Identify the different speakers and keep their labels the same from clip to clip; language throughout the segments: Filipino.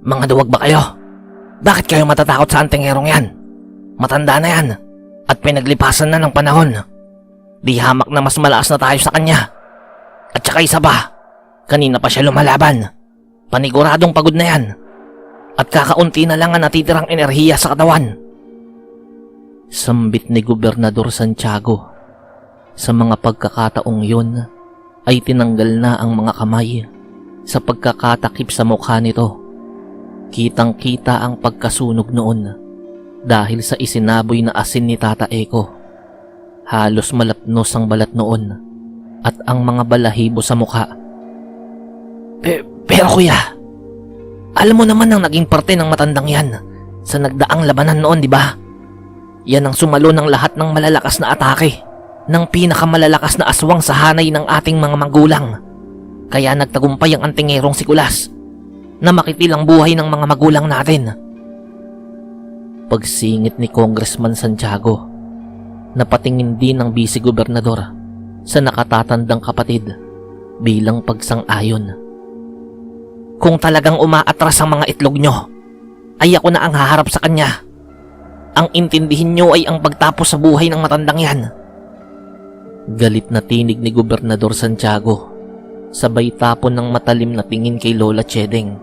Speaker 1: Mga duwag ba kayo? Bakit kayo matatakot sa antingerong yan? Matanda na yan at pinaglipasan na ng panahon. Di hamak na mas malakas na tayo sa kanya. At saka isa pa, kanina pa siya lumalaban. Paniguradong pagod na yan. At kakaunti na lang ang natitirang enerhiya sa katawan. Sambit ni Gobernador Santiago. Sa mga pagkakataong yun ay tinanggal na ang mga kamay sa pagkakatakip sa mukha nito. Kitang-kita ang pagkasunog noon dahil sa isinaboy na asin ni Tata Eko. Halos malapnos ang balat noon at ang mga balahibo sa mukha. Pero kuya, alam mo naman ang naging parte ng matandang yan sa nagdaang labanan noon, di ba? Yan ang sumalo ng lahat ng malalakas na atake ng pinakamalalakas na aswang sa hanay ng ating mga magulang. Kaya nagtagumpay ang antingerong si Kulas na makitil ang buhay ng mga magulang natin. Pagsingit ni Congressman Santiago, napatingin din ng Vice-Gobernador sa nakatatandang kapatid bilang pagsang-ayon. Kung talagang umaatras ang mga itlog nyo, ay ako na ang haharap sa kanya. Ang intindihin nyo ay ang pagtapos sa buhay ng matandang yan. Galit na tinig ni Gobernador Santiago, sabay tapon ng matalim na tingin kay Lola Chedeng.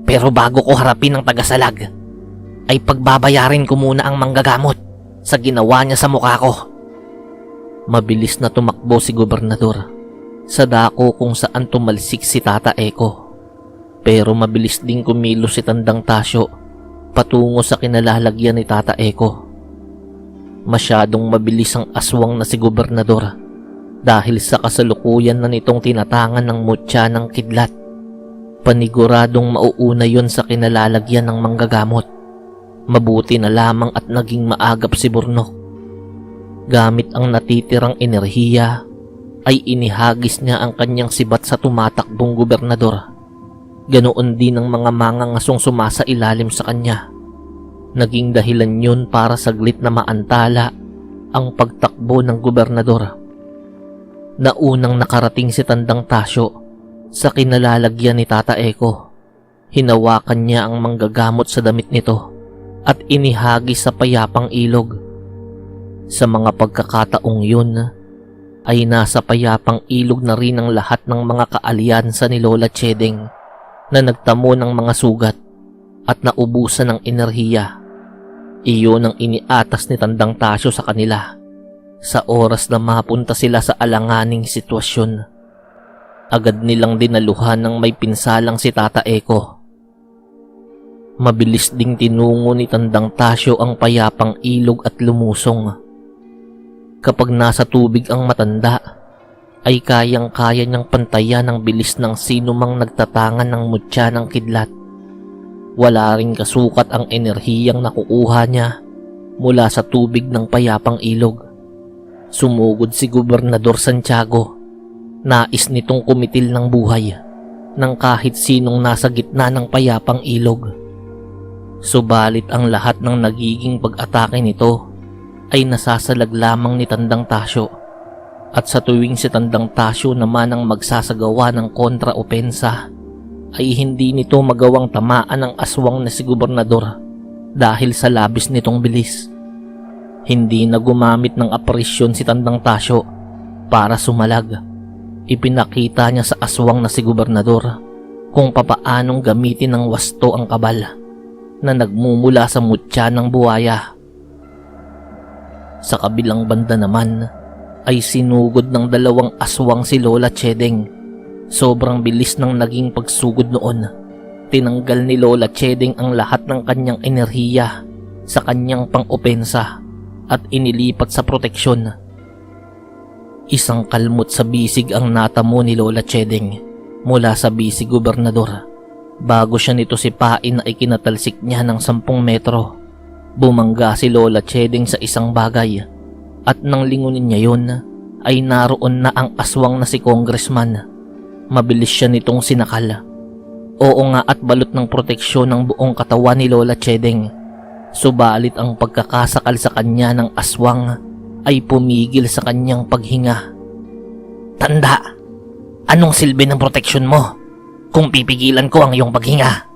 Speaker 1: Pero bago ko harapin ang tagasalag, ay pagbabayarin ko muna ang manggagamot sa ginawa niya sa mukha ko. Mabilis na tumakbo si Gobernador sa dako kung saan tumalsik si Tata Eko. Pero mabilis ding kumilos si Tandang Tasyo patungo sa kinalalagyan ni Tata Eko. Masyadong mabilis ang aswang na si Gobernador dahil sa kasalukuyan na nitong tinatangan ng mutya ng kidlat. Paniguradong mauuna yon sa kinalalagyan ng manggagamot. Mabuti na lamang at naging maagap si Burnok. Gamit ang natitirang enerhiya ay inihagis niya ang kanyang sibat sa tumatakbong gobernador. Ganoon din ang mga mangangasong sumasa ilalim sa kanya. Naging dahilan yun para saglit na maantala ang pagtakbo ng gobernador. Naunang nakarating si Tandang Tasyo sa kinalalagyan ni Tata Eko. Hinawakan niya ang manggagamot sa damit nito at inihagis sa payapang ilog. Sa mga pagkakataong yun ay nasa payapang ilog na rin ang lahat ng mga kaalyansa ni Lola Chedeng na nagtamo ng mga sugat at naubusan ng enerhiya. Iyon ang iniatas ni Tandang Tasyo sa kanila sa oras na mapunta sila sa alanganing sitwasyon. Agad nilang dinaluhan ng may pinsalang si Tata Eko. Mabilis ding tinungo ni Tandang Tasyo ang payapang ilog at lumusong. Kapag nasa tubig ang matanda, ay kayang-kaya niyang pantayan ang bilis ng sinumang nagtatangan ng mutya ng kidlat. Wala ring kasukat ang enerhiyang nakukuha niya mula sa tubig ng payapang ilog. Sumugod si Gobernador Santiago. Nais nitong kumitil ng buhay ng kahit sinong nasa gitna ng payapang ilog. Subalit ang lahat ng nagiging pag-atake nito ay nasasalag lamang ni Tandang Tasyo. At sa tuwing si Tandang Tasyo naman ang magsasagawa ng kontra-opensa, ay hindi nito magawang tamaan ang aswang na si Gobernador dahil sa labis nitong bilis. Hindi na gumamit ng aparisyon si Tandang Tasyo para sumalag. Ipinakita niya sa aswang na si Gobernador kung papaanong gamitin ng wasto ang kabal na nagmumula sa mutya ng buwaya. Sa kabilang banda naman ay sinugod ng dalawang aswang si Lola Chedeng. Sobrang bilis ng naging pagsugod noon. Tinanggal ni Lola Chedeng ang lahat ng kanyang enerhiya sa kanyang pang-opensa at inilipat sa proteksyon. Isang kalmot sa bisig ang natamo ni Lola Chedeng mula sa Vice-Gobernador. Bago siya nito sipain ay kinatalsik niya ng 10 metro. Bumangga si Lola Chedeng sa isang bagay at nang lingunin niya yun ay naroon na ang aswang na si Congressman. Mabilis siya nitong sinakal. Oo nga at balot ng proteksyon ng buong katawan ni Lola Chedeng. Subalit ang pagkakasakal sa kanya ng aswang ay pumigil sa kanyang paghinga. Tanda, anong silbi ng proteksyon mo kung pipigilan ko ang iyong paghinga?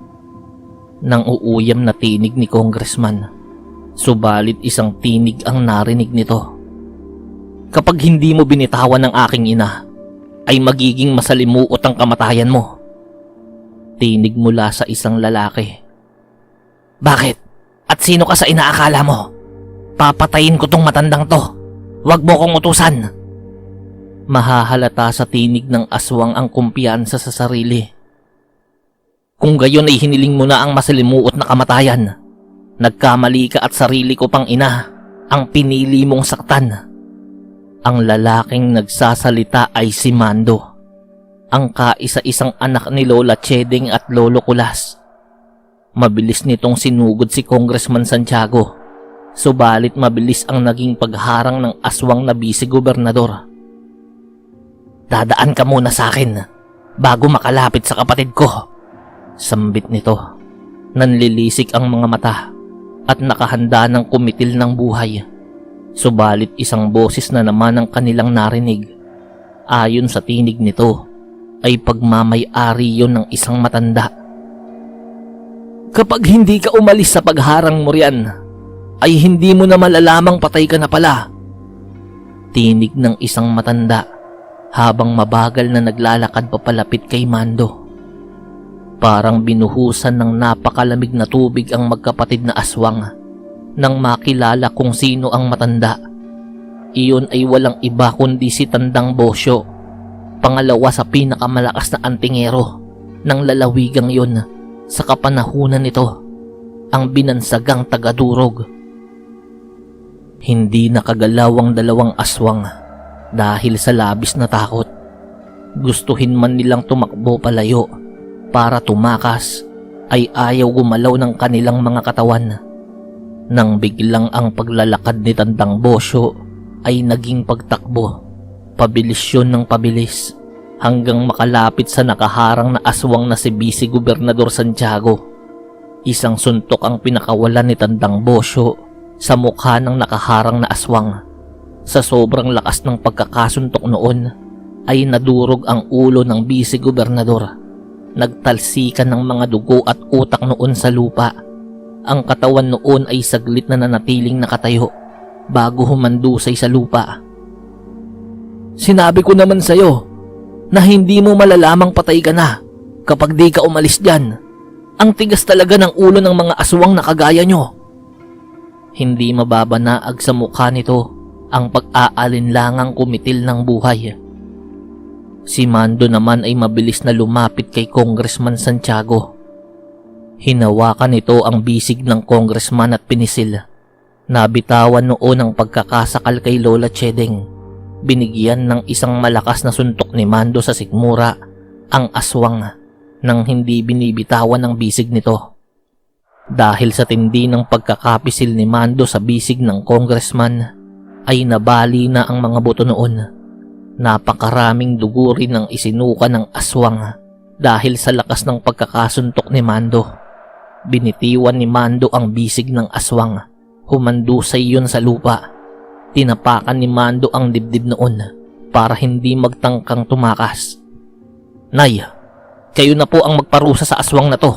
Speaker 1: ng uuyam na tinig ni Congressman. Subalit isang tinig ang narinig nito. Kapag hindi mo binitawan ng aking ina, ay magiging masalimuot ang kamatayan mo. Tinig mula sa isang lalaki. Bakit? At sino ka sa inaakala mo? Papatayin ko tong matandang to. Huwag mo kong utusan. Mahahalata sa tinig ng aswang ang kumpiyansa sa sarili. Kung gayon ay hiniling mo na ang masalimuot na kamatayan. Nagkamali ka at sarili ko pang ina ang pinili mong saktan. Ang lalaking nagsasalita ay si Mando, ang kaisa-isang anak ni Lola Chedeng at Lolo Kulas. Mabilis nitong sinugod si Congressman Santiago, subalit mabilis ang naging pagharang ng aswang na vice-gobernador. Dadaan ka muna sa akin bago makalapit sa kapatid ko. Sambit nito. Nanlilisik ang mga mata at nakahanda ng kumitil ng buhay. Subalit isang boses na naman ang kanilang narinig. Ayon sa tinig nito ay pagmamay-ari yon ng isang matanda. Kapag hindi ka umalis sa pagharang mo riyan, ay hindi mo na malalamang patay ka na pala. Tinig ng isang matanda habang mabagal na naglalakad papalapit kay Mando. Parang binuhusan ng napakalamig na tubig ang magkapatid na aswang nang makilala kung sino ang matanda. Iyon ay walang iba kundi si Tandang Bosyo, pangalawa sa pinakamalakas na antingero ng lalawigang yon sa kapanahunan nito, ang binansagang taga-Durog. Hindi nakagalaw ang dalawang aswang dahil sa labis na takot. Gustuhin man nilang tumakbo palayo para tumakas, ay ayaw gumalaw ng kanilang mga katawan. Nang biglang ang paglalakad ni Tandang Bosyo ay naging pagtakbo. Pabilis yun ng pabilis hanggang makalapit sa nakaharang na aswang na si Vice-Gobernador Santiago. Isang suntok ang pinakawalan ni Tandang Bosyo sa mukha ng nakaharang na aswang. Sa sobrang lakas ng pagkakasuntok noon ay nadurog ang ulo ng Vice-Gobernador. Nagtalsikan ng mga dugo at utak noon sa lupa. Ang katawan noon ay saglit na nanatiling nakatayo bago humandusay sa lupa. Sinabi ko naman sa'yo na hindi mo malalamang patay ka na kapag di ka umalis dyan. Ang tigas talaga ng ulo ng mga aswang na kagaya nyo. Hindi mababanaag sa mukha nito ang pag-aalinlangang kumitil ng buhay. Si Mando naman ay mabilis na lumapit kay Congressman Santiago. Hinawakan nito ang bisig ng congressman at pinisil. Nabitawan noon ang pagkakasakal kay Lola Chedeng. Binigyan ng isang malakas na suntok ni Mando sa sikmura ang aswang nang hindi binibitawan ng bisig nito. Dahil sa tindi ng pagkakapisil ni Mando sa bisig ng congressman, ay nabali na ang mga buto noon. Napakaraming dugo rin ang isinuka ng aswang dahil sa lakas ng pagkakasuntok ni Mando. Binitiwan ni Mando ang bisig ng aswang. Humandusay yun sa lupa. Tinapakan ni Mando ang dibdib noon para hindi magtangkang tumakas. Nay, kayo na po ang magparusa sa aswang na to.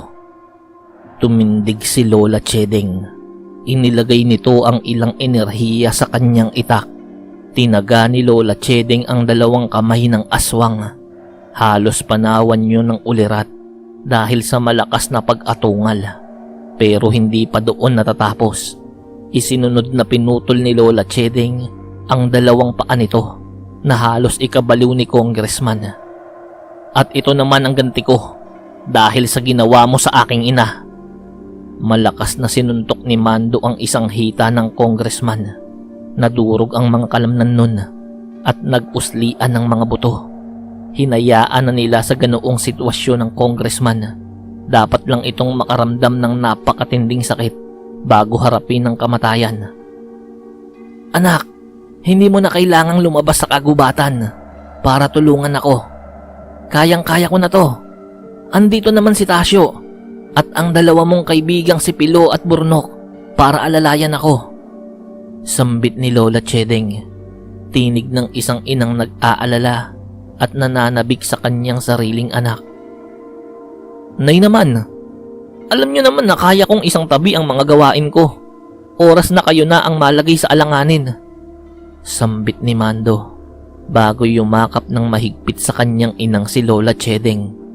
Speaker 1: Tumindig si Lola Chedeng. Inilagay nito ang ilang enerhiya sa kanyang itak. Tinaga ni Lola Chedeng ang dalawang kamay ng aswang. Halos panawan yun ng ulirat dahil sa malakas na pag-atungal. Pero hindi pa doon natatapos. Isinunod na pinutol ni Lola Chedeng ang dalawang paa nito na halos ikabaliw ni Congressman. At ito naman ang ganti ko dahil sa ginawa mo sa aking ina. Malakas na sinuntok ni Mando ang isang hita ng Congressman. Nadurog ang mga kalamnan nun at nag-uslian ng mga buto. Hinayaan na nila sa ganoong sitwasyon ng congressman. Dapat lang itong makaramdam ng napakatinding sakit bago harapin ang kamatayan. Anak, hindi mo na kailangang lumabas sa kagubatan para tulungan ako. Kayang-kaya ko na to. Andito naman si Tasyo at ang dalawa mong kaibigang si Pilo at Burnok para alalayan ako. Sambit ni Lola Chedeng. Tinig ng isang inang nag-aalala at nananabik sa kanyang sariling anak. Nay naman, Alam nyo naman na kaya kong isang tabi ang mga gawain ko. Oras na kayo na ang malagay sa alanganin. Sambit ni Mando bago yumakap ng mahigpit sa kanyang inang si Lola Chedeng.